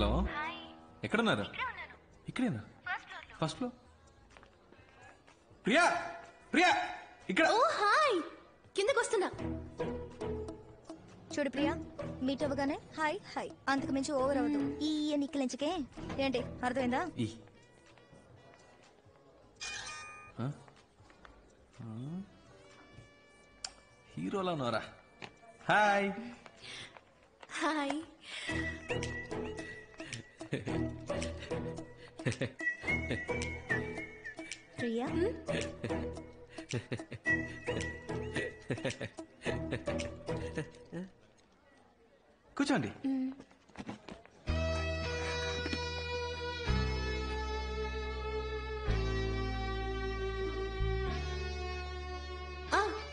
Hello, ఎక్కడున్నారు? ఇక్కడేనా? First floor. Priya, Priya ఇక్కడ. ఓ హాయ్, కిందకి వస్తున్నా. చూడు ప్రియా, మీట్ అవ్వగానే హాయ్ హాయ్, అంతకు మించి ఓవర్ అవ్వదు. ఈ నిక్కలించకే ఏంటి, అర్థమైందా? హీరోలా ఉన్నారా? Hi hi. ప్రియా, కూర్చోండి.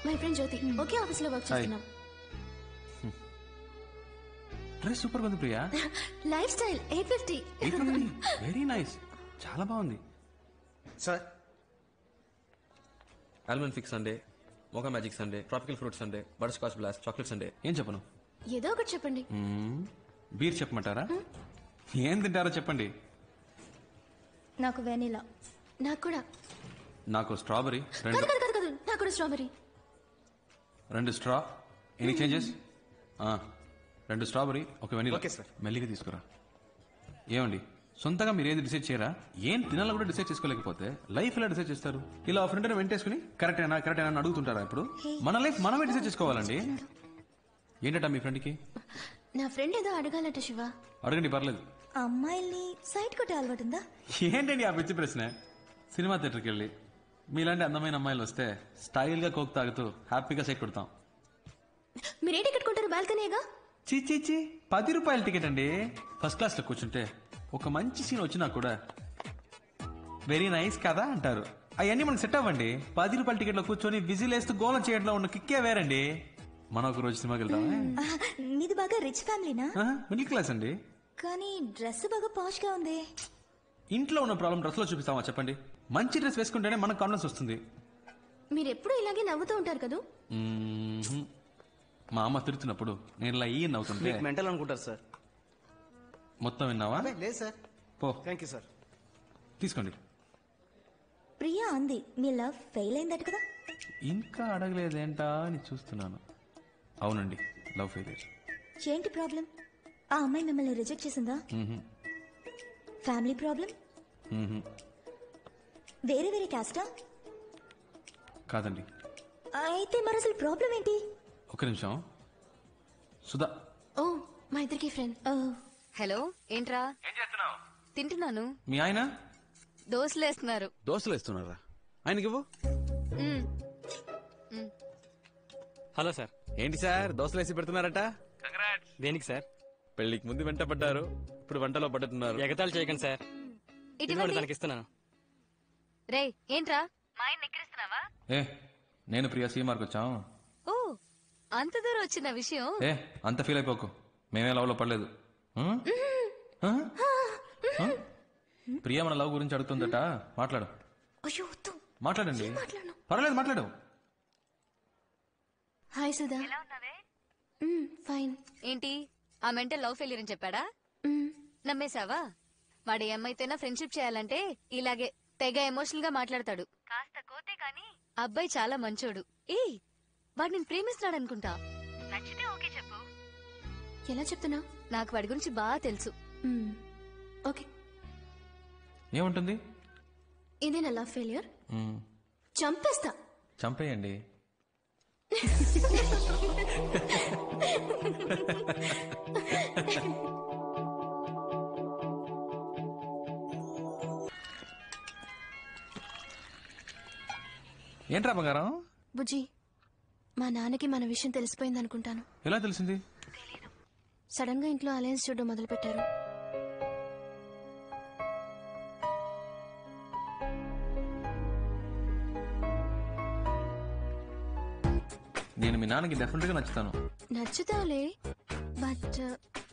మై ఫ్రెండ్ జ్యోతి, ఒకే ఆఫీస్ లో వర్క్ చేస్తున్నాం. డ్రెస్ సూపర్ ఉంది Priya. Lifestyle 850. Very nice, చాలా బాగుంది. Sir, almond fix sundae, mocha magic sundae, tropical fruit sundae, butterscotch blast, chocolate sundae. ఏం చెప్పను? ఏదో ఒకటి చెప్పండి. బీర్ చెప్పమంటారా? ఏం తింటారో చెప్పండి. నాకు వెనిలా. నాకు కూడా. నాకు స్ట్రాబెరీ. కాదు, నాకు కూడా strawberry. 2 straw. Any changes? 2 strawberry, ఒక వెనిలా. Okay sir. మెల్లిగా తీసుకురా. ఏమండి, సొంతగా మీరు ఏది డిసైడ్ చేయరా? ఏం తినాలో కూడా డిసైడ్ చేసుకోలేకపోతే లైఫ్ ఎలా డిసైడ్ చేస్తారు? ఇలా ఫ్రెండ్ వెంటేసుకుని కరెక్టేనా అని అడుగుతుంటారా? ఇప్పుడు మన లైఫ్ మనమే డిసైడ్ చేసుకోవాలండి. ఏంటట మీ ఫ్రెండ్కి? నా ఫ్రెండ్ ఏదో అడగాలట శివ. అడగండి, పర్లేదు. అమ్మాయిల్ని సైట్ కొట్టే అలవాటు ఉందా? ఏంటండి ఆ పిచ్చి ప్రశ్న? సినిమా థియేటర్కి వెళ్ళి మీలాంటి అందమైన అమ్మాయిలు వస్తే స్టైల్ గా కోక్ తాగుతూ హ్యాపీగా సైట్ కొడతాం. మీరే టికెట్ కొంటారు? బాల్కనీగా? చీ, 10 రూపాయల టికెట్ అండి. ఫస్ట్ క్లాస్ లో కూర్చుంటే ఒక మంచి సీన్ వచ్చినా కూడా వెరీ నైస్ కదా అంటారు. అవన్నీ మనకు సెట్ అవ్వండి. 10 రూపాయల టికెట్ లో కూర్చొని విజిల్ వేస్తూ గోలం చేయడంలో ఉన్న కిక్కే వేరండి. మనం ఒక రోజు సినిమాకి వెళ్తామా? నీది బాగా రిచ్ ఫ్యామిలీనా? మిడిల్ క్లాస్ అండి. కానీ డ్రెస్ బాగా పాష్ గా ఉంది. ఇంట్లో ఉన్న ప్రాబ్లం డ్రెస్ లో చూపిస్తామా చెప్పండి? మంచి డ్రెస్ వేసుకుంటేనే మనకు కాన్ఫిడెన్స్ వస్తుంది. మీరు ఎప్పుడు ఇలాగే నవ్వుతూ ఉంటారు కదా? మా అమ్మ తిడుతున్నప్పుడు నేను ఇలా ఈ నవ్వుతుంటే మెంటల్ అనుకుంటారు సార్. మొత్తం విన్నావా? లేదు సార్. పో. Thank you sir. తీసుకోండి. ప్రియా అంది మీ లవ్ ఫెయిల్ అయిందట కదా? ఇంకా అడగలేదేంటా అని చూస్తున్నాను. అవునండి, లవ్ ఫెయిలియర్. ఏంటి ప్రాబ్లం? ఆ అమ్మాయి మిమ్మల్ని రిజెక్ట్ చేసిందా? Family problem? వేరే వేరే క్యాస్టా? కాదండి. అయితే మరి అసలు ప్రాబ్లం ఏంటి? ఒక నిమిషం. సుధా. ఓ, మా ఇద్దరికి ఫ్రెండ్. హలో, ఏంట్రా? ఏం చేస్తున్నావు? తింటున్నాను. మీ ఆయన దోశలేస్తున్నారు. దోశలు వేస్తున్నారా? ఆయనకి ఇవ్వు. Hello sir. ఏంటి సార్ దోశలు వేసి పెడుతున్నారట? దేనికి సార్? పెళ్లికి ముందు వెంట పడ్డారు, ఇప్పుడు వంటలో పడుతున్నారు. ఎగతాళి చేయకండి సార్. ఇటువంటి తనకి ఇస్తున్నాను. రే, ఏంట్రా మా ఆయన ఎక్కిరిస్తున్నావా? ఏ నేను ప్రియా సీమార్కి వచ్చాం. ఓ, అంత దూరం వచ్చిన విషయం. ఏ అంత ఫీల్ అయిపోకు, మేమే లవ్ లో పడలేదు. ప్రియా మన లవ్ గురించి అడుగుతుందట, మాట్లాడు. అయ్యో వద్దు. మాట్లాడండి. మాట్లాడను. పర్వాలేదు, మాట్లాడు. హాయ్ సుధా. ఫైన్. ఏంటి ఆ మెంటల్ లవ్ ఫెయిలియర్ అని చెప్పాడా? నమ్మేశావా? వాడు ఏమైతేనా ఫ్రెండ్షిప్ చేయాలంటే ఇలాగే తెగ ఎమోషనల్ గా మాట్లాడతాడు. కాస్త కోతే కాని అబ్బాయి చాలా మంచోడు. ఏ వాడు నేను ప్రేమిస్తున్నాడు అనుకుంటా. నచ్చితే ఓకే చెప్పు. ఎలా చెప్తున్నా? నాకు వాడి గురించి బాగా తెలుసు. ఓకే. ఏముంటుంది? ఇదే నా లవ్ ఫెయిలియర్. చంపేస్తా. చంపేయండి. ఏంట్రా బంగారం? బుజ్జి, మా నాన్నకి మన విషయం తెలిసిపోయింది అనుకుంటాను. ఎలా తెలిసింది? సడన్ గా ఇంట్లో అలయన్స్ చూడడం మొదలు పెట్టారు. నేను మీ నాన్నకి డెఫినెట్ గా నచ్చుతాను. నచ్చుతావులే, బట్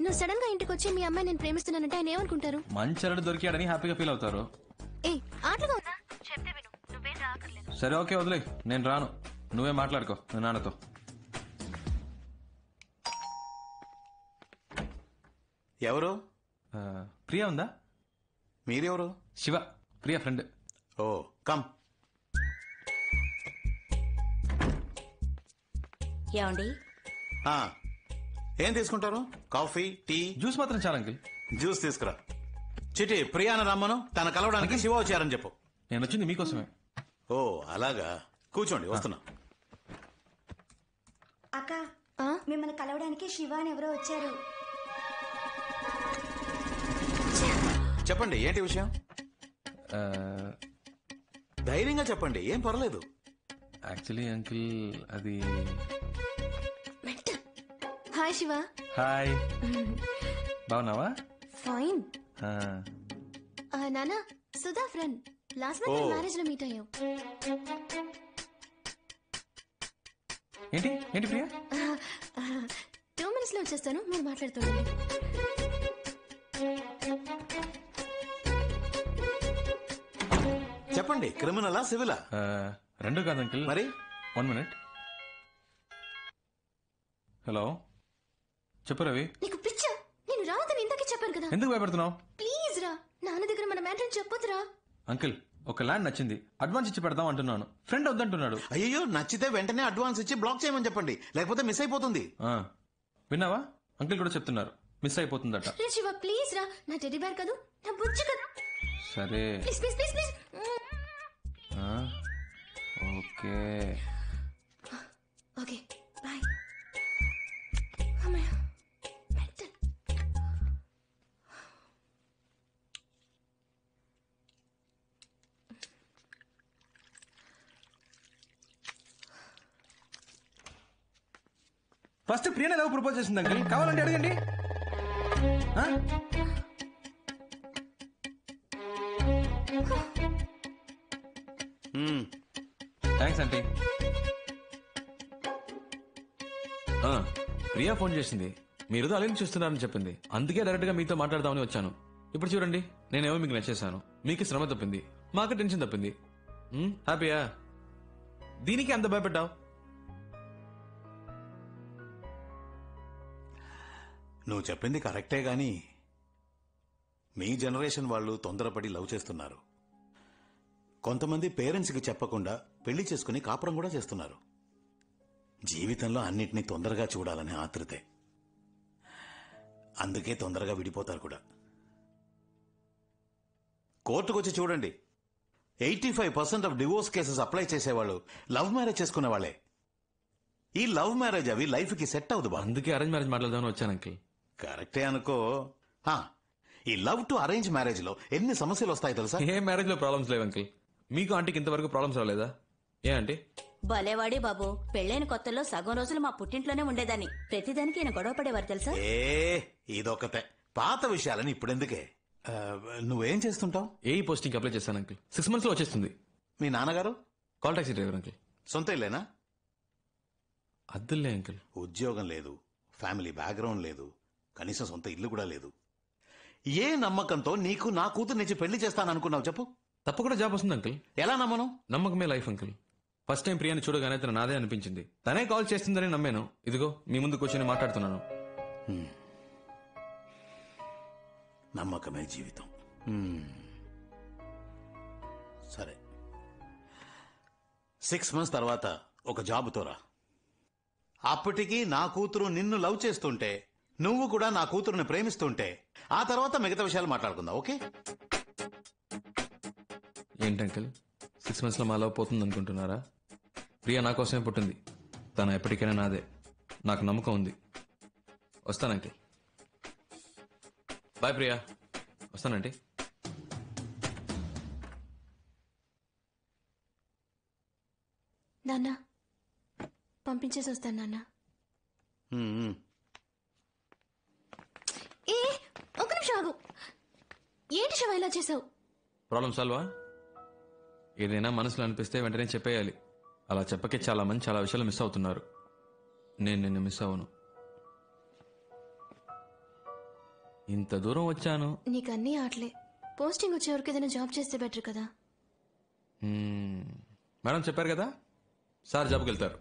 నువ్వు సడన్ గా ఇంటికి వచ్చి మీ అమ్మాయి నేను ప్రేమిస్తున్నానంటే ఆయన ఏమనుకుంటారు? మంచి అల్లుడు దొరికాడని హ్యాపీగా ఫీల్ అవుతారు. ఏ ఆటలుగా ఉందా? చెప్తే విను, నువ్వేం రాకర్లేదు. సరే ఓకే, వదిలే, నేను రాను. నువ్వే మాట్లాడుకో మీ నాన్నతో. ఎవరు? ప్రియా ఉందా? మీరెవరు? Shiva, Priya friend. Oh come. ఏమండి? ఆ, ఏం తీసుకుంటారు? Coffee, tea? జ్యూస్ మాత్రం చాలా అంకిల్. జ్యూస్ తీసుకురా. చిటి ప్రియాన రమ్మను, తన కలవడానికి శివ వచ్చారని చెప్పు. నేను వచ్చింది మీకోసమే. ఓ అలాగా, కూర్చోండి వస్తున్నా. అక్క మిమ్మల్ని కలవడానికి శివ అని ఎవరో వచ్చారు. చెప్పండి ఏంటి విషయం? ధైర్యంగా చెప్పండి, ఏం పర్లేదు. యాక్చువల్లీ అంకిల్ అది... హాయ్ శివ. హాయ్, బాగున్నావా? ఫైన్. ఆ, నానా, సుధా ఫ్రెండ్. లాస్ట్ ఓ. మంత్ మ్యారేజ్ లో మీట్ అయ్యాం. ఏంటి ఏంటి ప్రియా? 2 minutes లో వచ్చేస్తాను, మీరు మాట్లాడుతుండండి. చెప్పండి, క్రిమినలా సివిలా? రెండు కాదు అంకిల్. మరి 1 minute. హలో, చెప్పు రవి. నీకు పిచ్చా? నేను రావద్దని ఇంతకీ చెప్పాను కదా. ఎందుకు భయపడుతున్నావు? ప్లీజ్ రా, నాన్న దగ్గర మన మ్యాటర్ చెప్పొద్దురా. అంకిల్, ఒక ల్యాండ్ నచ్చింది, అడ్వాన్స్ ఇచ్చి పెడదాం అంటున్నాను. ఫ్రెండ్ వద్దంటున్నాడు. అయ్యో, నచ్చితే వెంటనే అడ్వాన్స్ ఇచ్చి బ్లాక్ చేయమని చెప్పండి, లేకపోతే మిస్ అయిపోతుంది. విన్నావా? అంకిల్ కూడా చెప్తున్నారు, మిస్ అయిపోతుందట. రే శివ, ప్లీజ్ రా, నా టెడ్డీ బేర్ కదా, నా బుజ్జి కదా. సరే, please please please please. Okay. Okay, bye. అమ్మయ్య, మెంటల్. ఫస్ట్ ప్రియనే లవ్ ప్రపోజ్ చేసింది అంకిల్, కావాలంటే అడగండి. Thanks aunty. ప్రియా ఫోన్ చేసింది, మీరు అలెన్ చూస్తున్నారని చెప్పింది. అందుకే డైరెక్ట్ గా మీతో మాట్లాడదామని వచ్చాను. ఇప్పుడు చూడండి, నేనేమో మీకు నచ్చేసాను, మీకు శ్రమ తప్పింది, మాకు టెన్షన్ తప్పింది. హ్యాపీయా? దీనికి అంత భయపడ్డావు? నువ్వు చెప్పింది కరెక్టే గాని మీ జనరేషన్ వాళ్ళు తొందరపడి లవ్ చేస్తున్నారు. కొంతమంది పేరెంట్స్కి చెప్పకుండా పెళ్లి చేసుకుని కాపురం కూడా చేస్తున్నారు. జీవితంలో అన్నిటినీ తొందరగా చూడాలనే ఆతృతే. అందుకే తొందరగా విడిపోతారు కూడా. కోర్టుకొచ్చి చూడండి, 85% ఆఫ్ డివోర్స్ కేసెస్ అప్లై చేసేవాళ్ళు లవ్ మ్యారేజ్ చేసుకునే వాళ్ళే. ఈ లవ్ మ్యారేజ్ అవి లైఫ్ కి సెట్ అవ్వదు బా. అందుకే అరేంజ్ మ్యారేజ్ మాట్లాడదామని వచ్చాను అంకిల్. కరెక్టే అనుకో. ఈ లవ్ టు అరేంజ్ మ్యారేజ్ లో ఎన్ని సమస్యలు వస్తాయి తెలుసా? ఏ మ్యారేజ్ లో ప్రాబ్లమ్స్ లేవు అంకిల్. మీకు ఆంటీకి ఇంతవరకు ప్రాబ్లమ్స్ రాలేదా? ఏ ఆంటీ? భలేవాడి బాబు, పెళ్ళైన కొత్తల్లో సగం రోజులు మా పుట్టింట్లోనే ఉండేదాన్ని. ప్రతిదానికి ఈయన గొడవ పడేవారు తెలుసా? ఇదొకతే. పాత విషయాలని ఇప్పుడెందుకే? నువ్వేం చేస్తుంటావు? ఏ పోస్టింగ్ అప్లై చేశాను అంకిల్, 6 months లో వచ్చేస్తుంది. మీ నాన్నగారు? Call taxi driver uncle. సొంత ఇల్లేనా? అద్దులే అంకిల్. ఉద్యోగం లేదు, ఫ్యామిలీ బ్యాక్గ్రౌండ్ లేదు, కనీసం సొంత ఇల్లు కూడా లేదు. ఏ నమ్మకంతో నీకు నా కూతురు నుంచి పెళ్లి చేస్తాననుకున్నావు చెప్పు? తప్పకుండా జాబ్ వస్తుంది అంకిల్. ఎలా నమ్మను? నమ్మకమే లైఫ్ అంకిల్. ఫస్ట్ టైం ప్రియాని చూడగానే తన నాదే అనిపించింది. తనే కాల్ చేస్తుందని నమ్మాను. ఇదిగో మీ ముందు కూర్చొని మాట్లాడుతున్నాను. నమ్మకమే జీవితం. సరే, 6 months తర్వాత ఒక జాబుతో రా. అప్పటికి నా కూతురు నిన్ను లవ్ చేస్తుంటే, నువ్వు కూడా నా కూతురుని ప్రేమిస్తుంటే, ఆ తర్వాత మిగతా విషయాలు మాట్లాడుకుందాం. ఓకే? ఏంటి అంకిల్, 6 months లో మా లవ్ పోతుంది అనుకుంటున్నారా? ప్రియా నా కోసమే పుట్టింది, తను ఎప్పటికైనా నాదే. నాకు నమ్మకం ఉంది. వస్తానంటీ. బాయ్ ప్రియా. వస్తానంటీ. నాన్న, పంపించేసి వస్తాను నాన్న. ఏ, ఒక నిమిషం ఆగు. ఏంటి శివ ఇలా చేసావు? ప్రాబ్లం సాల్వా? ఏదైనా మనసులో అనిపిస్తే వెంటనే చెప్పేయాలి. అలా చెప్పకే చాలా మంది చాలా విషయాలు మిస్ అవుతున్నారు. నేను నిన్ను మిస్ అవ్వను. ఇంత దూరం వచ్చాను. నీకు అన్నీ ఆటలే. పోస్టింగ్ వచ్చే వరకు ఏదైనా జాబ్ చేస్తే బెటర్ కదా. మేడం చెప్పారు కదా, సార్ జాబ్కి వెళ్తారు.